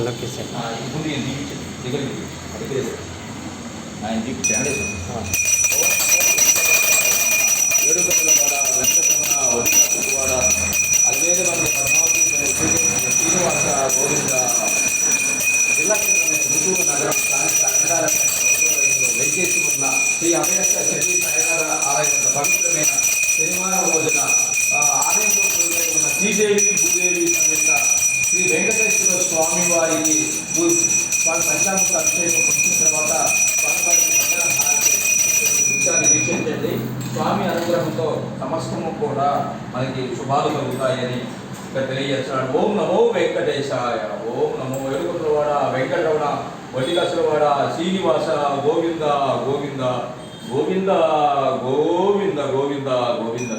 Location ఇప్పుడు నేను దగ్గర ఆయన చూపించాడు ఏడుకొండలవాడ వెంకటరమణ వడివాడ అద్వైతమైన పద్మావతి శ్రీనివాస గోవింద జిల్లా కేంద్రమైన గుంటూరు నగరం స్థానిక అండారంలో వెంచేసి ఉన్న శ్రీ అభయస్థ శ్రీ సాయినాథ ఆలయం పవిత్రమైన శనివారం రోజున ఆలయంలో ఉన్న శ్రీదేవి భూదేవి సమేత శ్రీ వెంకటేశ్వర స్వామి వారికి స్వామి పంచామృత అభిషేకం వచ్చిన తర్వాత స్వామివారికి దృశ్యాన్ని వీక్షించండి. స్వామి అనుగ్రహంతో సమస్తము కూడా మనకి శుభాలు కలుగుతాయని ఇక్కడ తెలియజేస్తున్నాడు. ఓం నమో వెంకటేశాయ. ఓం నమో ఏడుకొండలవాడ వెంకటరమణ వడ్డికసలవాడ శ్రీనివాస గోవింద గోవింద గోవింద గోవింద గోవింద గోవింద.